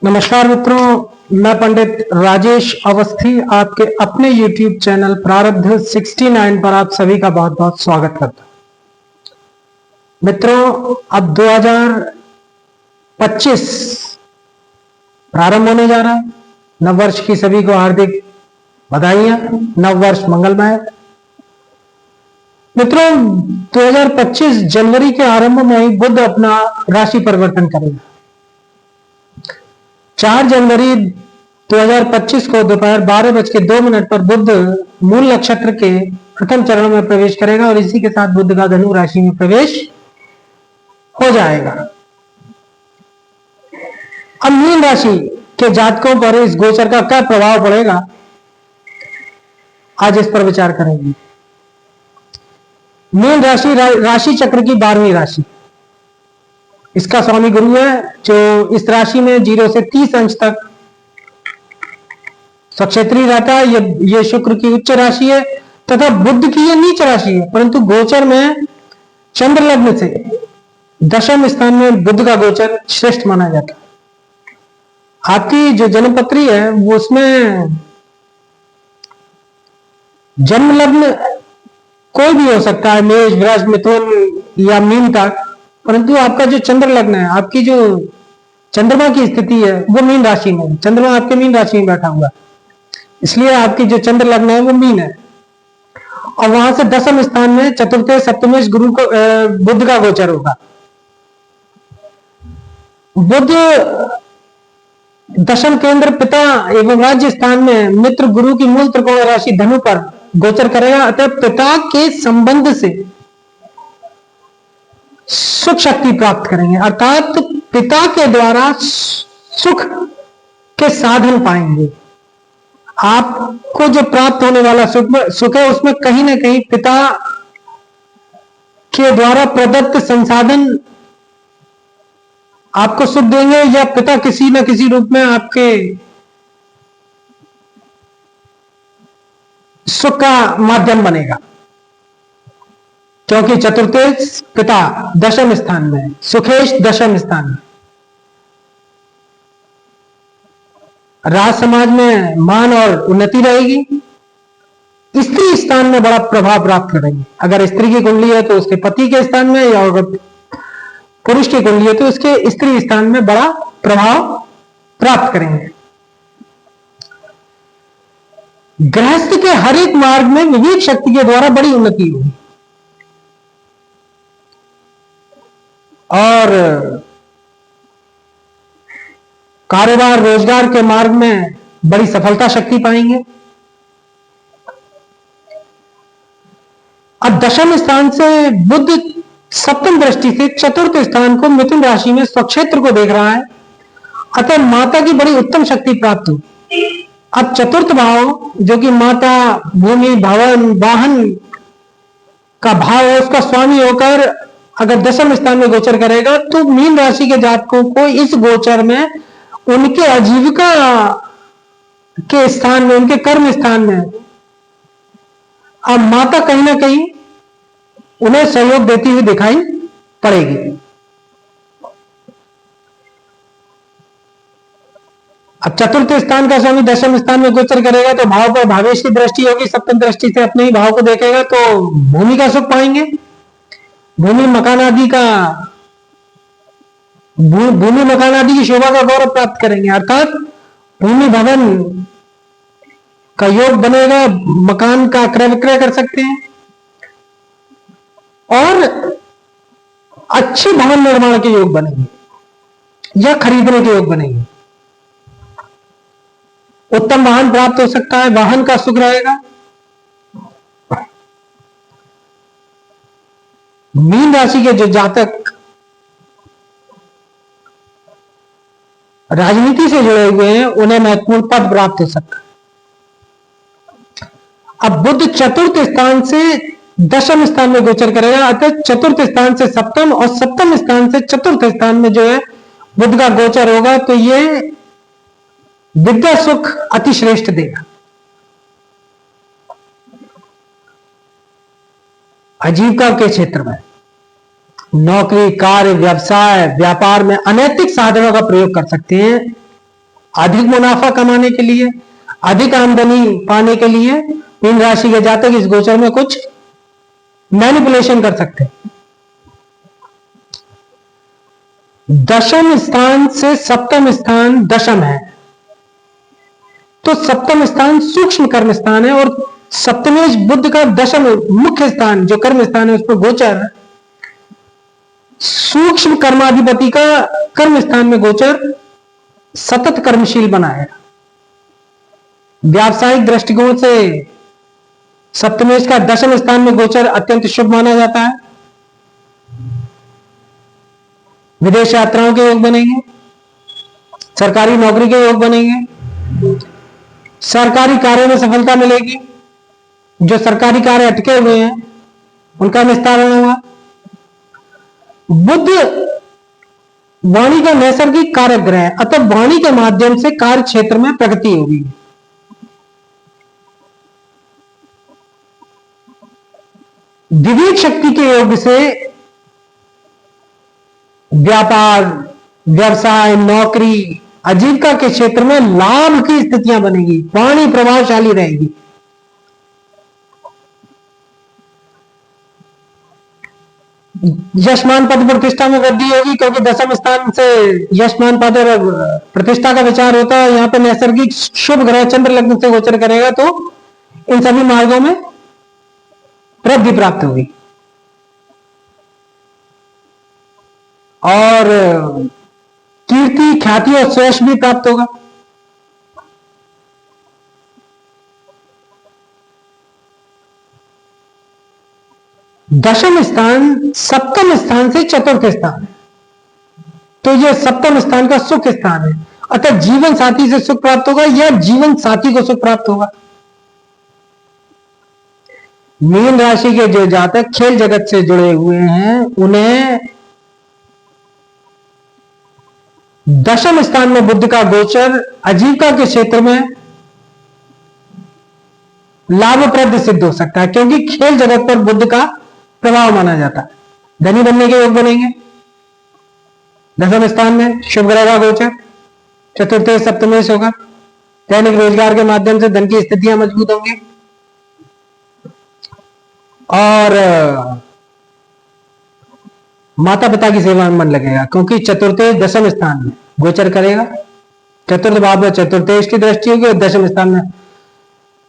नमस्कार मित्रों, मैं पंडित राजेश अवस्थी आपके अपने YouTube चैनल प्रारब्ध 69 पर आप सभी का बहुत बहुत स्वागत करता हूं। मित्रों, अब 2025 प्रारंभ होने जा रहा है। नव वर्ष की सभी को हार्दिक बधाइयां। नव वर्ष मंगलमय। मित्रों, 2025 जनवरी के आरंभ में ही बुध अपना राशि परिवर्तन करेगा। 4 जनवरी 2025 को दोपहर 12:02 पर बुध मूल नक्षत्र के प्रथम चरण में प्रवेश करेगा और इसी के साथ बुध का धनु राशि में प्रवेश हो जाएगा। अब मीन राशि के जातकों पर इस गोचर का क्या प्रभाव पड़ेगा, आज इस पर विचार करेंगे। मीन राशि राशि चक्र की 12वीं राशि, इसका स्वामी गुरु है, जो इस राशि में 0 से 30 अंश तक स्वक्षेत्री रहता है। ये शुक्र की उच्च राशि है तथा बुध की ये नीच राशि है, परंतु गोचर में चंद्र लग्न से दशम स्थान में बुध का गोचर श्रेष्ठ माना जाता है। आपकी जो जन्मपत्री है वो उसमें जन्म लग्न कोई भी हो सकता है, मेष, वृष, मिथुन या मीन तक, परंतु आपका जो चंद्र लग्न है, आपकी जो चंद्रमा की स्थिति है वो मीन राशि में, चंद्रमा आपके मीन राशि में बैठा हुआ, इसलिए आपकी जो चंद्र लग्न है वो मीन है। और वहां से दशम स्थान में चतुर्थ सप्तमेश गुरु को बुध का गोचर होगा। बुध दशम केंद्र पिता एवं राज्य स्थान में मित्र गुरु की मूल त्रिकोण राशि धनु पर गोचर करेगा। अतः पिता के संबंध से सुख शक्ति प्राप्त करेंगे, अर्थात पिता के द्वारा सुख के साधन पाएंगे। आपको जो प्राप्त होने वाला सुख है उसमें कहीं ना कहीं पिता के द्वारा प्रदत्त संसाधन आपको सुख देंगे, या पिता किसी न किसी रूप में आपके सुख का माध्यम बनेगा, क्योंकि चतुर्थेश पिता दशम स्थान में, सुखेश दशम स्थान में। राज समाज में मान और उन्नति रहेगी। स्त्री स्थान में बड़ा प्रभाव प्राप्त करेंगे। अगर स्त्री की कुंडली है तो उसके पति के स्थान में, या अगर पुरुष की कुंडली है तो उसके स्त्री स्थान में बड़ा प्रभाव प्राप्त करेंगे। गृहस्थ के हर एक मार्ग में विवेक शक्ति के द्वारा बड़ी उन्नति होगी और कारोबार रोजगार के मार्ग में बड़ी सफलता शक्ति पाएंगे। अब दशम स्थान से बुध सप्तम दृष्टि से चतुर्थ स्थान को मिथुन राशि में स्वक्षेत्र को देख रहा है, अतः माता की बड़ी उत्तम शक्ति प्राप्त होगी। अब चतुर्थ भाव जो कि माता, भूमि, भवन, वाहन का भाव है, उसका स्वामी होकर अगर दशम स्थान में गोचर करेगा तो मीन राशि के जातकों को इस गोचर में उनके आजीविका के स्थान में, उनके कर्म स्थान में अब माता कहीं ना कहीं उन्हें सहयोग देती हुई दिखाई पड़ेगी। अब चतुर्थ स्थान का स्वामी दशम स्थान में गोचर करेगा तो भाव पर भावेश की दृष्टि होगी, सप्तम दृष्टि से अपने ही भाव को देखेगा तो भूमि का सुख पाएंगे। भूमि मकान आदि की शोभा का गौरव प्राप्त करेंगे, अर्थात भूमि भवन का योग बनेगा, मकान का क्रय विक्रय कर सकते हैं और अच्छे भवन निर्माण के योग बनेंगे या खरीदने के योग बनेंगे। उत्तम वाहन प्राप्त हो सकता है, वाहन का सुख रहेगा। मीन राशि के जो जातक राजनीति से जुड़े हुए हैं उन्हें महत्वपूर्ण पद प्राप्त हो सकता है। अब बुध चतुर्थ स्थान से दशम स्थान में गोचर करेगा, अतः चतुर्थ स्थान से सप्तम और सप्तम स्थान से चतुर्थ स्थान में जो है बुध का गोचर होगा, तो ये विद्या सुख अति श्रेष्ठ देगा। आजीविका के क्षेत्र में नौकरी, कार्य, व्यवसाय, व्यापार में अनैतिक साधनों का प्रयोग कर सकते हैं। अधिक मुनाफा कमाने के लिए, अधिक आमदनी पाने के लिए मीन राशि के जातक इस गोचर में कुछ मैनिपुलेशन कर सकते हैं। दशम स्थान से सप्तम स्थान दशम है, तो सप्तम स्थान सूक्ष्म कर्म स्थान है और सप्तमेश बुध का दशम मुख्य स्थान जो कर्म स्थान है उस पर गोचर सूक्ष्म कर्माधिपति का कर्म स्थान में गोचर सतत कर्मशील बनाएगा। व्यावसायिक दृष्टिकोण से सप्तमेश का दशम स्थान में गोचर अत्यंत शुभ माना जाता है। विदेश यात्राओं के योग बनेंगे, सरकारी नौकरी के योग बनेंगे, सरकारी कार्यों में सफलता मिलेगी, जो सरकारी कार्य अटके हुए हैं उनका निस्तारण होगा। बुध वाणी का नैसर्गिक कारक ग्रह है, अतः वाणी के माध्यम से कार्य क्षेत्र में प्रगति होगी। विवेक शक्ति के योग से व्यापार, व्यवसाय, नौकरी, आजीविका के क्षेत्र में लाभ की स्थितियां बनेगी, वाणी प्रभावशाली रहेगी। यशमान पद प्रतिष्ठा में वृद्धि होगी, क्योंकि दशम स्थान से यशमान पद और प्रतिष्ठा का विचार होता है। यहां पर नैसर्गिक शुभ ग्रह चंद्र लग्न से गोचर करेगा तो इन सभी मार्गों में वृद्धि प्राप्त होगी। और कीर्ति, ख्याति और श्रेष्ठ भी प्राप्त होगा। दशम स्थान सप्तम स्थान से चतुर्थ स्थान है, तो यह सप्तम स्थान का सुख स्थान है, अतः जीवन साथी से सुख प्राप्त होगा या जीवन साथी को सुख प्राप्त होगा। मीन राशि के जो जातक खेल जगत से जुड़े हुए हैं उन्हें दशम स्थान में बुध का गोचर आजीविका के क्षेत्र में लाभप्रद सिद्ध हो सकता है, क्योंकि खेल जगत पर बुध का प्रभाव माना जाता है। धनी बनने के योग बनेंगे। दशम स्थान में शुभ ग्रह का गोचर, चतुर्थ सप्तमेश होगा। दैनिक रोजगार के माध्यम से धन की स्थितियां मजबूत होंगी और माता पिता की सेवा में मन लगेगा, क्योंकि चतुर्थ दशम स्थान में गोचर करेगा। चतुर्थ भाव में चतुर्थेश की दृष्टि होगी और दशम स्थान में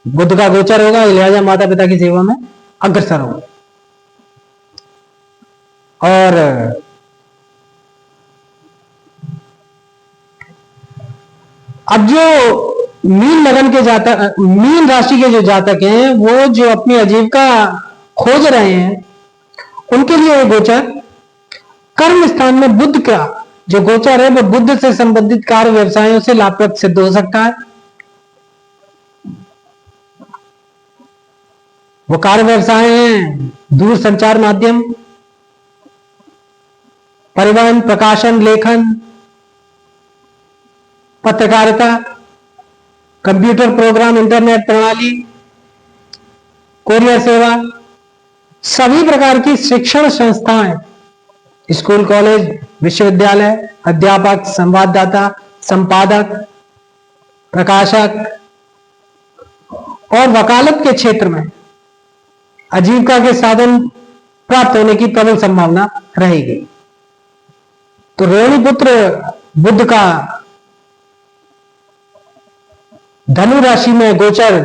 बुध का गोचर होगा, लिहाजा माता पिता की सेवा में अग्रसर होगा। और अब जो मीन लगन के जातक, मीन राशि के जो जातक हैं वो जो अपनी आजीविका खोज रहे हैं उनके लिए गोचर कर्म स्थान में बुध का जो गोचर है वो बुध से संबंधित कार्य व्यवसायों से लाभप्रद सिद्ध हो सकता है। वो कार्य व्यवसाय हैं दूर संचार माध्यम, परिवहन, प्रकाशन, लेखन, पत्रकारिता, कंप्यूटर प्रोग्राम, इंटरनेट प्रणाली, कोरियर सेवा, सभी प्रकार की शिक्षण संस्थाएं, स्कूल, कॉलेज, विश्वविद्यालय, अध्यापक, संवाददाता, संपादक, प्रकाशक और वकालत के क्षेत्र में आजीविका के साधन प्राप्त होने की प्रबल संभावना रहेगी। तो रोहिणी पुत्र बुध का धनु राशि में गोचर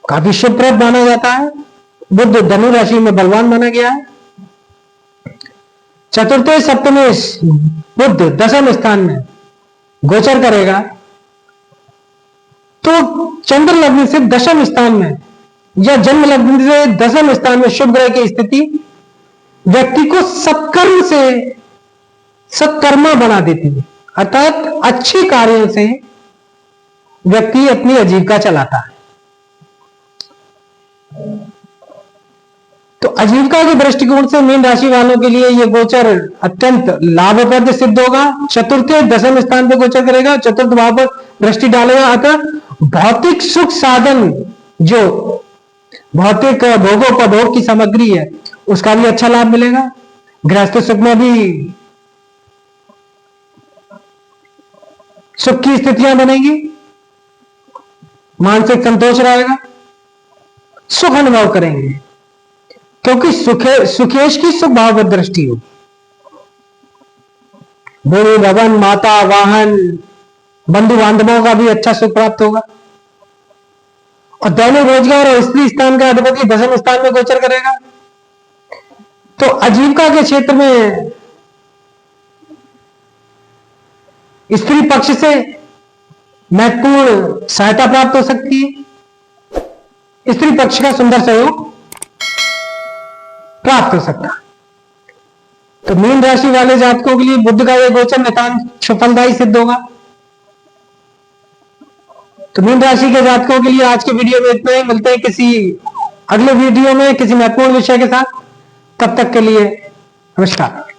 काफी शुभप्रद माना जाता है। बुध धनु राशि में बलवान माना गया है। चतुर्थ सप्तमेश बुध दशम स्थान में गोचर करेगा तो चंद्र लग्न से दशम स्थान में या जन्म लग्न से दशम स्थान में शुभ ग्रह की स्थिति व्यक्ति को सत्कर्म से सत्कर्मा बना देती है, अर्थात अच्छे कार्यों से व्यक्ति अपनी आजीविका चलाता है। तो आजीविका के दृष्टिकोण से मीन राशि वालों के लिए यह गोचर अत्यंत लाभप्रद सिद्ध होगा। चतुर्थ दशम स्थान पर गोचर करेगा, चतुर्थ भाव पर दृष्टि डालेगा, अतः भौतिक सुख साधन जो भौतिक भोगोपभोग की सामग्री है उसका भी अच्छा लाभ मिलेगा। गृहस्थ सुख में भी सुख की स्थितियां बनेगी, मानसिक संतोष रहेगा, सुख अनुभव करेंगे, क्योंकि सुखेश की सुख भाव दृष्टि हो। भूमि, भवन, माता, वाहन, बंधु बांधवों का भी अच्छा सुख प्राप्त होगा। और दैनिक रोजगार और स्त्री स्थान का अधिपति दशम स्थान में गोचर करेगा, तो आजीविका के क्षेत्र में स्त्री पक्ष से महत्वपूर्ण सहायता प्राप्त हो सकती है, स्त्री पक्ष का सुंदर सहयोग प्राप्त हो सकता है। तो मीन राशि वाले जातकों के लिए बुध का यह गोचर नितांत फलदायी सिद्ध होगा। तो मीन राशि के जातकों के लिए आज के वीडियो में इतना ही। मिलते हैं किसी अगले वीडियो में किसी महत्वपूर्ण विषय के साथ। तब तक के लिए नमस्कार।